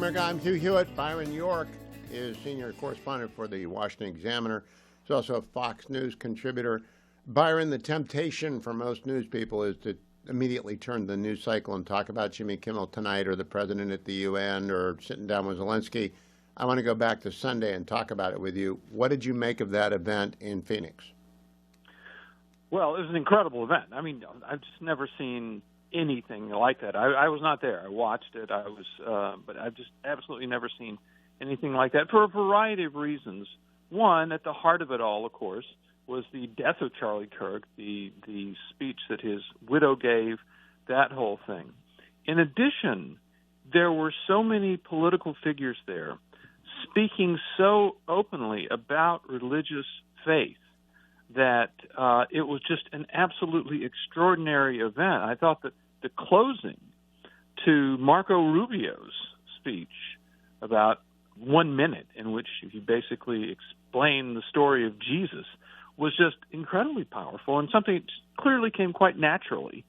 America. I'm Hugh. Byron York is senior correspondent for the Washington Examiner. He's also a Fox News contributor. Byron, the temptation for most news people is to immediately turn the news cycle and talk about Jimmy Kimmel tonight or the president at the UN or sitting down with Zelensky. I want to go back to Sunday and talk about it with you. What did you make of that event in Phoenix? Well, it was an incredible event. I mean, I've just never seen anything like that. I was not there. I watched it. But I've just absolutely never seen anything like that for a variety of reasons. One, at the heart of it all, of course, was the death of Charlie Kirk, the speech that his widow gave, that whole thing. In addition, there were so many political figures there speaking so openly about religious faith that it was just an absolutely extraordinary event. I thought that the closing to Marco Rubio's speech, about 1 minute, in which he basically explained the story of Jesus, was just incredibly powerful and something that clearly came quite naturally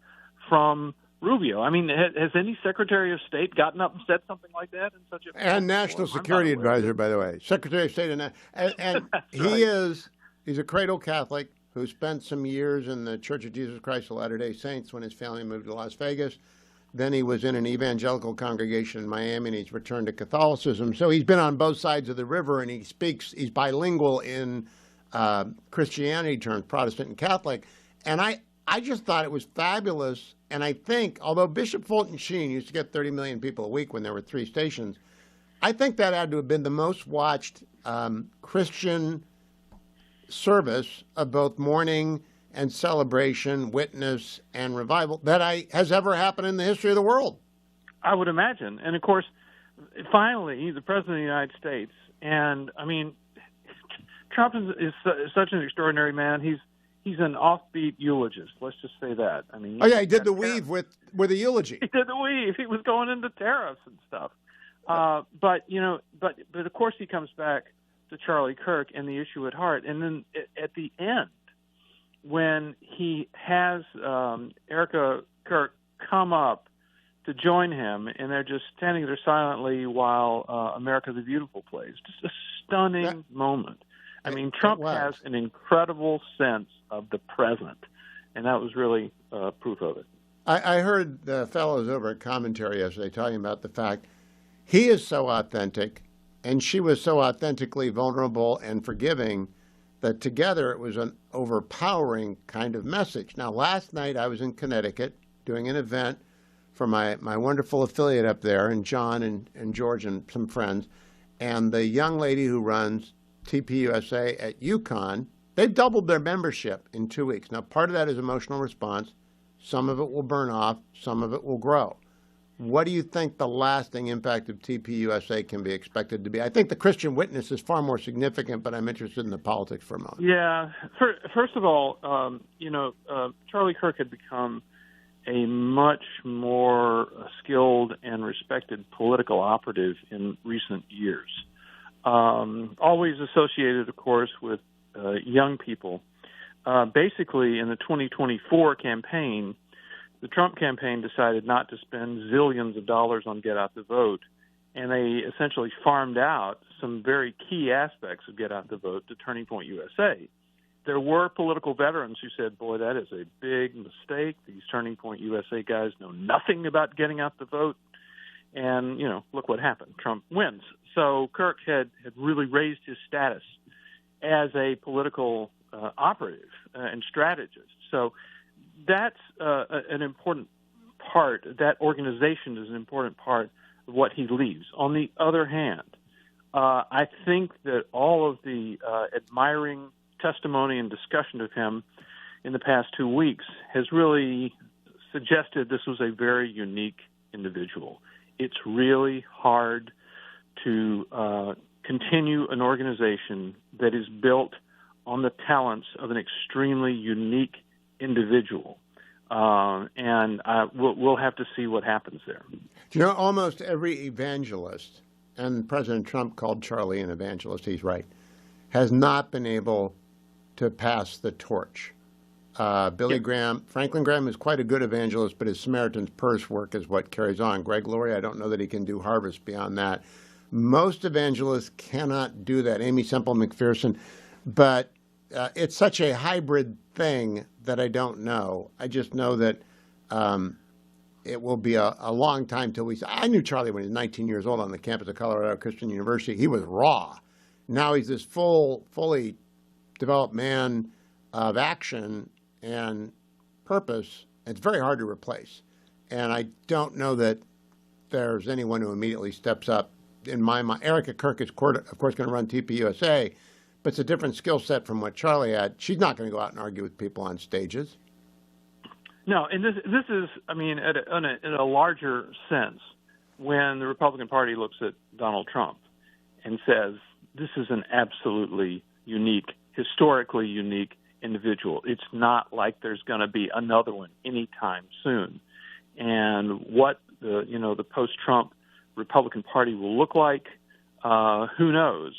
from Rubio. I mean, has any Secretary of State gotten up and said something like that in such a and National Security Advisor, by the way, Secretary of State, and he's a cradle Catholic who spent some years in the Church of Jesus Christ of Latter-day Saints when his family moved to Las Vegas. Then he was in an evangelical congregation in Miami, and he's returned to Catholicism. So he's been on both sides of the river, and he's bilingual in Christianity terms, Protestant and Catholic. And I just thought it was fabulous. And I think, although Bishop Fulton Sheen used to get 30 million people a week when there were 3 stations, I think that had to have been the most watched Christian service of both mourning and celebration, witness, and revival that has ever happened in the history of the world. I would imagine. And, of course, finally, he's the President of the United States. And, I mean, Trump is such an extraordinary man. He's an offbeat eulogist. Let's just say that. I mean, he did the weave with a eulogy. He did the weave. He was going into tariffs and stuff. But of course he comes back to Charlie Kirk and the issue at heart. And then at the end, when he has Erica Kirk come up to join him, and they're just standing there silently while America the Beautiful plays, just a stunning moment. I mean, Trump has an incredible sense of the present, and that was really proof of it. I heard the fellows over at Commentary yesterday talking about the fact he is so authentic, and she was so authentically vulnerable and forgiving that together it was an overpowering kind of message. Now, last night I was in Connecticut doing an event for my wonderful affiliate up there, and John and George and some friends, and the young lady who runs TPUSA at UConn, they've doubled their membership in 2 weeks. Now, part of that is emotional response. Some of it will burn off. Some of it will grow. What do you think the lasting impact of TPUSA can be expected to be? I think the Christian witness is far more significant, but I'm interested in the politics for a moment. Yeah. First of all, Charlie Kirk had become a much more skilled and respected political operative in recent years. Always associated, of course, with young people. Basically, in the 2024 campaign, the Trump campaign decided not to spend zillions of dollars on Get Out the Vote, and they essentially farmed out some very key aspects of Get Out the Vote to Turning Point USA. There were political veterans who said, boy, that is a big mistake. These Turning Point USA guys know nothing about getting out the vote. And, look what happened. Trump wins. So Kirk had really raised his status as a political operative and strategist. So that's an important part. That organization is an important part of what he leaves. On the other hand, I think that all of the admiring testimony and discussion of him in the past 2 weeks has really suggested this was a very unique individual. It's really hard to continue an organization that is built on the talents of an extremely unique individual. And we'll have to see what happens there. Almost every evangelist, and President Trump called Charlie an evangelist, he's right, has not been able to pass the torch Billy Graham. Franklin Graham is quite a good evangelist, but his Samaritan's Purse work is what carries on. Greg Laurie, I don't know that he can do Harvest beyond that. Most evangelists cannot do that. Amy Semple McPherson. But it's such a hybrid thing that I don't know. I just know that it will be a long time till I knew Charlie when he was 19 years old on the campus of Colorado Christian University. He was raw. Now he's this fully developed man of action and purpose. It's very hard to replace. And I don't know that there's anyone who immediately steps up. In my mind, Erica Kirk is, of course, going to run TPUSA, but it's a different skill set from what Charlie had. She's not going to go out and argue with people on stages. No, and this is, I mean, in a larger sense, when the Republican Party looks at Donald Trump and says, this is an absolutely unique, historically unique individual. It's not like there's going to be another one anytime soon. And what the post-Trump Republican Party will look like, who knows?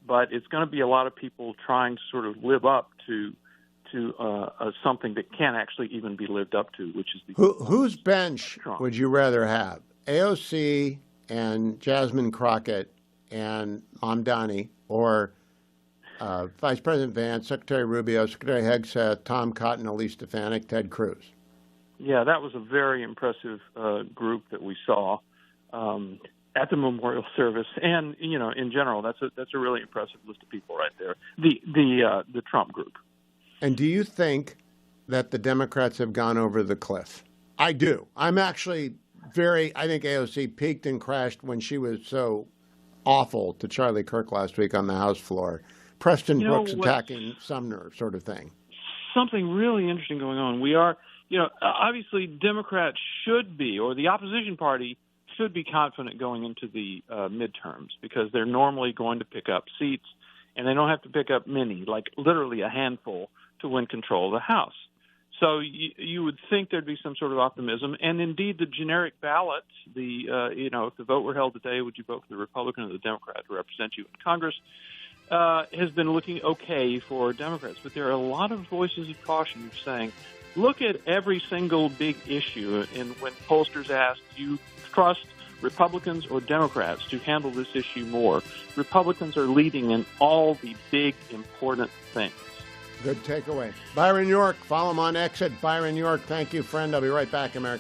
But it's going to be a lot of people trying to sort of live up to something that can't actually even be lived up to, which is whose bench Trump. Would you rather have? AOC and Jasmine Crockett and Mamdani, or Vice President Vance, Secretary Rubio, Secretary Hegseth, Tom Cotton, Elise Stefanik, Ted Cruz? Yeah, that was a very impressive group that we saw at the memorial service, and in general, that's a really impressive list of people right there. The Trump group. And do you think that the Democrats have gone over the cliff? I do. I'm actually I think AOC peaked and crashed when she was so awful to Charlie Kirk last week on the House floor. Preston Brooks attacking Sumner sort of thing. Something really interesting going on. We are, obviously Democrats should be, or the opposition party should be confident going into the midterms because they're normally going to pick up seats, and they don't have to pick up many, like literally a handful, to win control of the House. So you would think there'd be some sort of optimism, and indeed the generic ballot, if the vote were held today, would you vote for the Republican or the Democrat to represent you in Congress, has been looking okay for Democrats. But there are a lot of voices of caution saying, look at every single big issue, and when pollsters ask, do you trust Republicans or Democrats to handle this issue more? Republicans are leading in all the big, important things. Good takeaway. Byron York, follow him on X at Byron York. Thank you, friend. I'll be right back, America.